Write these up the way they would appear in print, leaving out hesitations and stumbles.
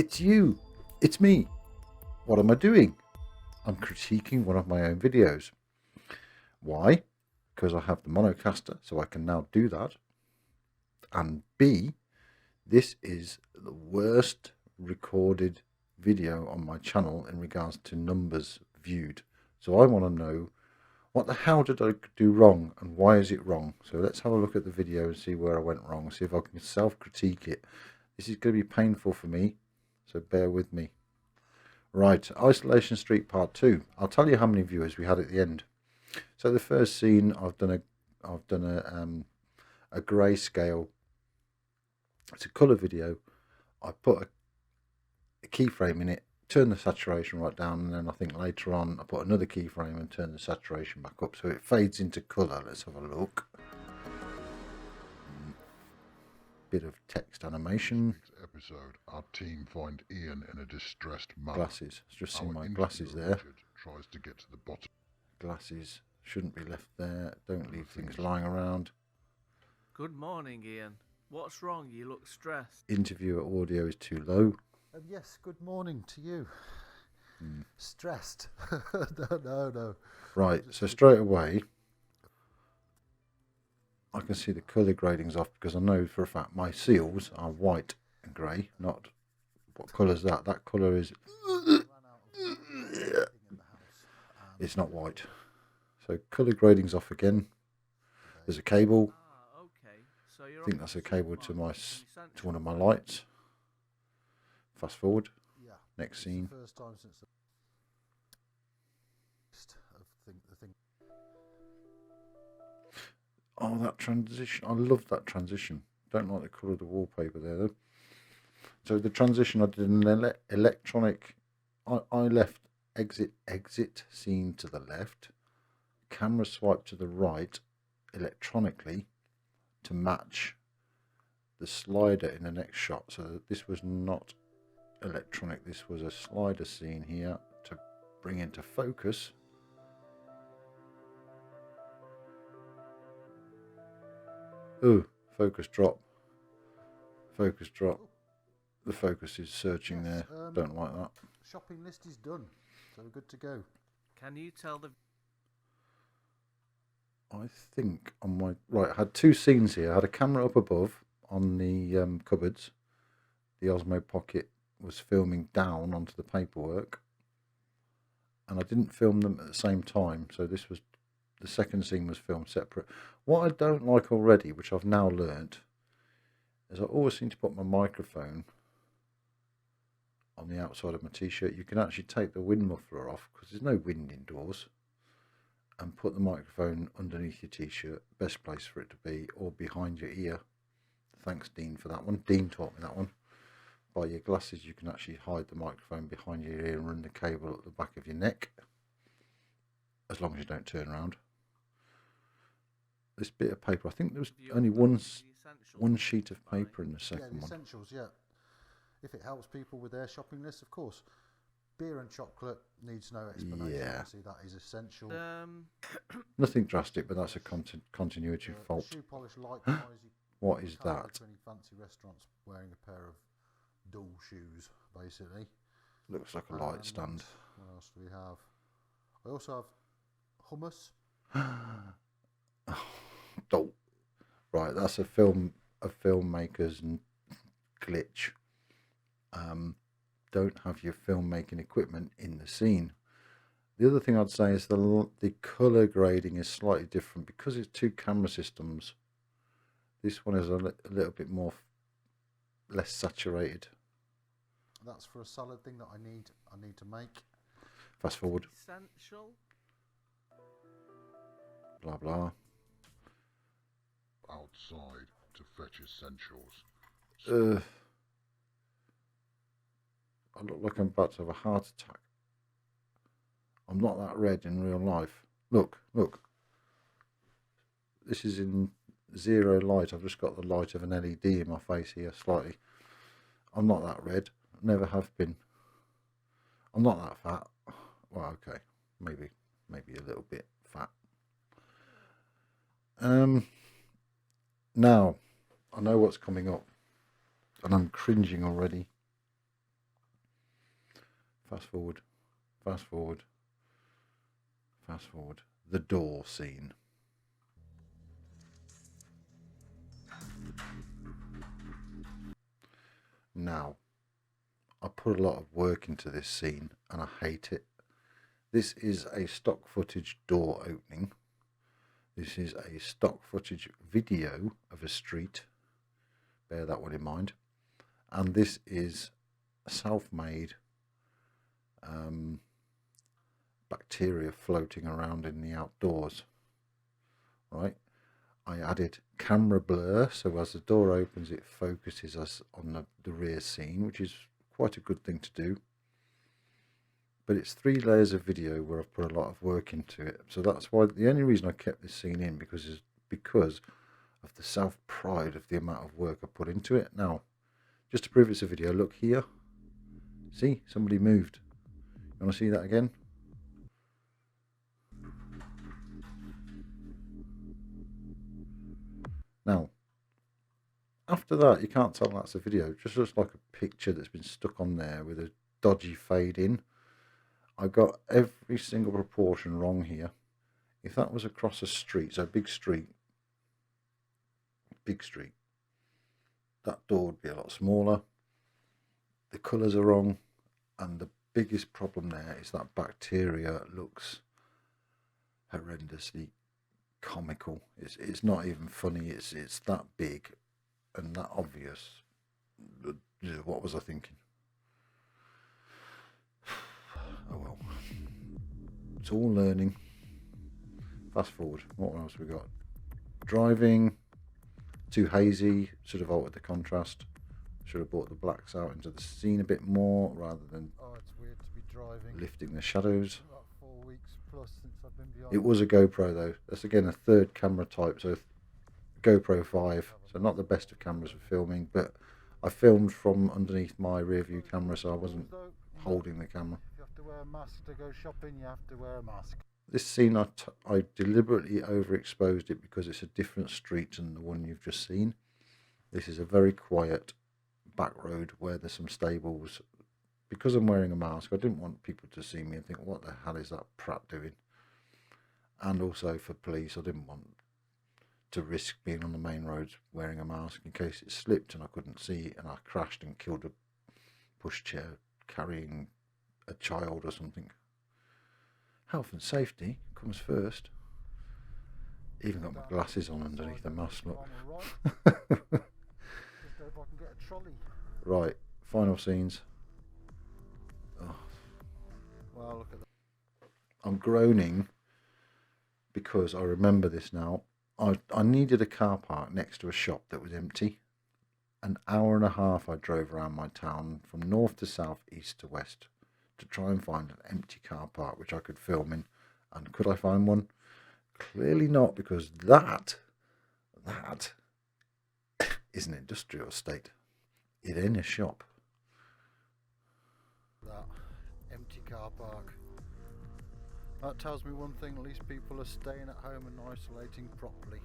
It's you. It's me. What am I doing? I'm critiquing one of my own videos. Why? Because I have the Maonocaster, so I can now do that. And B, this is the worst recorded video on my channel in regards to numbers viewed. So I want to know, what the hell did I do wrong and why is it wrong? So let's have a look at the video and see where I went wrong, see if I can self-critique it. This is going to be painful for me, so bear with me. Right, Isolation Street Part 2. I'll tell you how many viewers we had at the end. So the first scene, I've done a grayscale. It's a colour video. I put a keyframe in it, turn the saturation right down, and then I think later on I put another keyframe and turn the saturation back up so it fades into colour. Let's have a look. Bit of text animation. Next episode, our team find Ian in a distressed manner. Glasses. Just see Our my glasses interviewer, there. Richard, tries to get to the bottom. Glasses shouldn't be left there. Don't leave things lying around. Good morning, Ian. What's wrong? You look stressed. Interviewer audio is too low. Yes, good morning to you. Stressed? No. Right, so straight away I can see the colour gradings off because I know for a fact my seals are white and grey, not what colour is that? That colour is it's not white. So colour gradings off again. There's a cable. Okay. So you're I think that's a cable to one of my lights. Fast forward. Yeah. Next scene. First time since the thing. Oh, that transition. I love that transition. Don't like the colour of the wallpaper there, though. So the transition, I did an electronic... I left exit scene to the left. Camera swipe to the right electronically to match the slider in the next shot. So this was not electronic. This was a slider scene here to bring into focus. Oh, focus drop. Focus drop. The focus is searching there. Don't like that. Shopping list is done, so we're good to go. Can you tell the... I think on my... Right, I had two scenes here. I had a camera up above on the cupboards. The Osmo Pocket was filming down onto the paperwork. And I didn't film them at the same time, so this was... The second scene was filmed separate. What I don't like already, which I've now learnt, is I always seem to put my microphone on the outside of my t-shirt. You can actually take the wind muffler off because there's no wind indoors, and put the microphone underneath your t-shirt. Best place for it to be, or behind your ear. Thanks, Dean, for that one. Dean taught me that one. By your glasses, you can actually hide the microphone behind your ear and run the cable up the back of your neck, as long as you don't turn around. This bit of paper, I think there was only one sheet of paper in the second the one. essentials, yeah. If it helps people with their shopping list, of course. Beer and chocolate needs no explanation. Yeah. Obviously, that is essential. Nothing drastic, but that's a continuity fault. Shoe polish likewise. What is can't go that? to any fancy restaurants wearing a pair of dual shoes, basically. Looks like a light stand. What else do we have? I also have hummus. Oh, right, that's a filmmaker's glitch. Don't have your filmmaking equipment in the scene. The other thing I'd say is the colour grading is slightly different because it's two camera systems. This one is a little bit more less saturated. That's for a salad thing that I need to make. Fast forward. Essential? Blah blah. Outside to fetch essentials. I look like I'm about to have a heart attack. I'm not that red in real life. Look. This is in zero light. I've just got the light of an LED in my face here slightly. I'm not that red. Never have been. I'm not that fat. Well, okay. Maybe a little bit fat. Now, I know what's coming up, and I'm cringing already. Fast forward, fast forward, fast forward. The door scene. Now, I put a lot of work into this scene and I hate it. This is a stock footage door opening. This is a stock footage video of a street. Bear that one in mind. And this is self-made bacteria floating around in the outdoors. Right? I added camera blur, so as the door opens it focuses us on the rear scene, which is quite a good thing to do. But it's 3 layers of video where I've put a lot of work into it. So that's why the only reason I kept this scene in because of the self-pride of the amount of work I put into it. Now, just to prove it's a video, look here. See, somebody moved. You want to see that again? Now, after that, you can't tell that's a video. It just looks like a picture that's been stuck on there with a dodgy fade in. I got every single proportion wrong here. If that was across a street, so big street, that door would be a lot smaller. The colours are wrong, and the biggest problem there is that bacteria looks horrendously comical. It's not even funny. It's that big and that obvious. What was I thinking? Oh well, it's all learning. Fast forward. What else we got? Driving too hazy. Should have altered the contrast. Should have brought the blacks out into the scene a bit more rather than it's weird to be driving. lifting the shadows. About 4 weeks plus since I've been behind. It was a GoPro though. That's again a third camera type, so GoPro 5. So not the best of cameras for filming, but I filmed from underneath my rear view camera, so I wasn't holding the camera. If you have to wear a mask to go shopping, you have to wear a mask. This scene, I deliberately overexposed it because it's a different street than the one you've just seen. This is a very quiet back road where there's some stables. Because I'm wearing a mask, I didn't want people to see me and think, what the hell is that prat doing? And also for police, I didn't want to risk being on the main roads wearing a mask in case it slipped and I couldn't see and I crashed and killed a pushchair carrying a child or something. Health and safety comes first. Even got my glasses on underneath the mask, look. Just if I can get a trolley. Right, final scenes. Oh, Well, look at that. I'm groaning because I remember this now. I needed a car park next to a shop that was empty. An hour and a half I drove around my town from north to south, east to west to try and find an empty car park which I could film in. And could I find one? Clearly not, because that is an industrial estate. It ain't a shop. That empty car park. That tells me one thing, at least people are staying at home and isolating properly.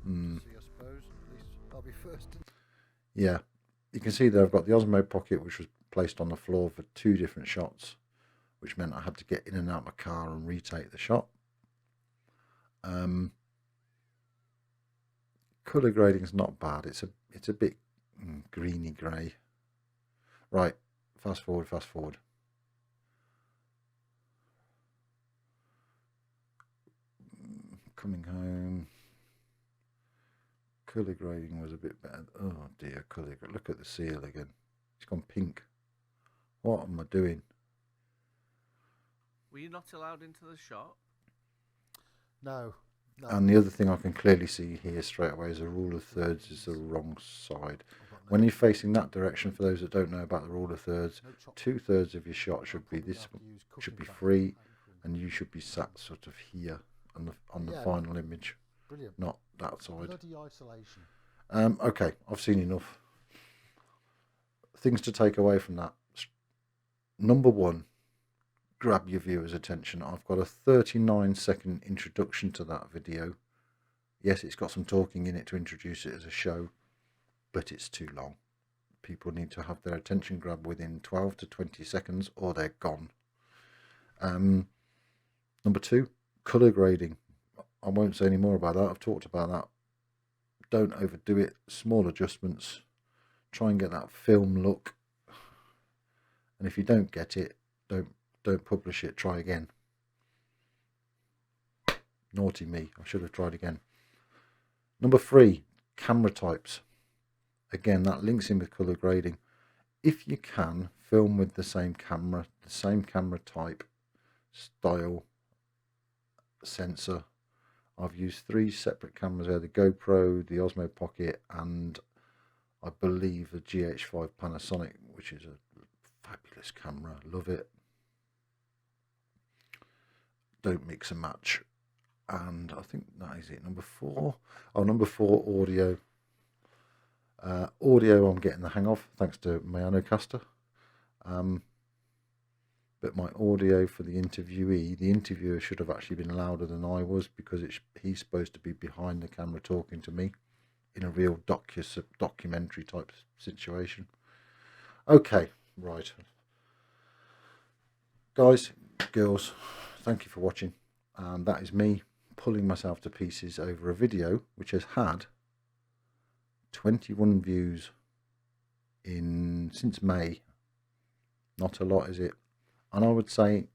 See, I suppose, at least I'll be first. Yeah, you can see there I've got the Osmo Pocket, which was placed on the floor for 2 different shots, which meant I had to get in and out of my car and retake the shot. Colour grading is not bad. It's a bit greeny grey. Right, fast forward. Coming home. Colour grading was a bit bad. Oh dear, colour. Look at the seal again. It's gone pink. What am I doing? Were you not allowed into the shop? No. And the other thing I can clearly see here straight away is the rule of thirds is the wrong side. When you're facing that direction, for those that don't know about the rule of thirds, 2/3 of your shot should be free, and you should be sat sort of here on the final image. Brilliant. Not that side. Bloody isolation. Okay, I've seen enough. Things to take away from that. Number 1, grab your viewer's attention. I've got a 39-second introduction to that video. Yes, it's got some talking in it to introduce it as a show, but it's too long. People need to have their attention grabbed within 12 to 20 seconds or they're gone. Number 2, colour grading. I won't say any more about that. I've talked about that. Don't overdo it. Small adjustments. Try and get that film look. And if you don't get it, don't publish it. Try again. Naughty me. I should have tried again. Number 3, camera types. Again, that links in with colour grading. If you can, film with the same camera type, style, sensor. I've used 3 separate cameras there, the GoPro, the Osmo Pocket, and I believe the GH5 Panasonic, which is a fabulous camera. Love it. Don't mix and match. And I think that is it. Number 4. Oh, number 4, audio. Audio I'm getting the hang of, thanks to Maonocaster. But my audio for the interviewer should have actually been louder than I was, because he's supposed to be behind the camera talking to me in a real documentary type situation. Okay, right. Guys, girls, thank you for watching. And that is me pulling myself to pieces over a video which has had 21 views since May. Not a lot, is it? And I would say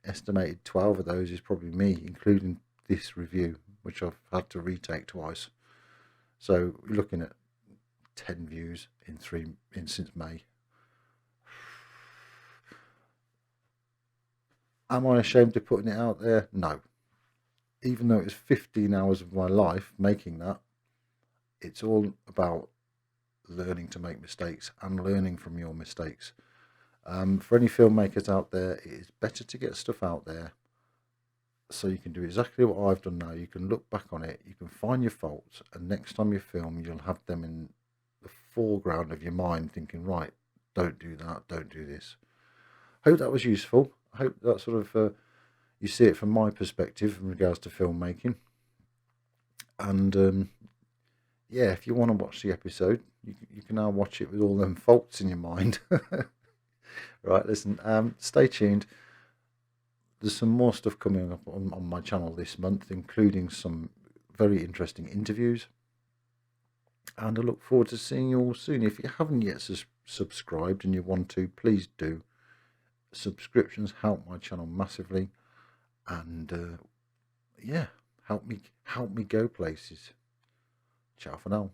estimated 12 of those is probably me, including this review, which I've had to retake twice. So you're looking at 10 views since May. Am I ashamed of putting it out there? No. Even though it was 15 hours of my life making that, it's all about learning to make mistakes and learning from your mistakes. For any filmmakers out there, it is better to get stuff out there so you can do exactly what I've done now. You can look back on it, you can find your faults, and next time you film, you'll have them in the foreground of your mind thinking, right, don't do that, don't do this. Hope that was useful. I hope that sort of you see it from my perspective in regards to filmmaking. And yeah, if you want to watch the episode, you can now watch it with all them faults in your mind. Right, listen, stay tuned. There's some more stuff coming up on my channel this month, including some very interesting interviews. And I look forward to seeing you all soon. If you haven't yet subscribed and you want to, please do. Subscriptions help my channel massively. And yeah, help me go places. Ciao for now.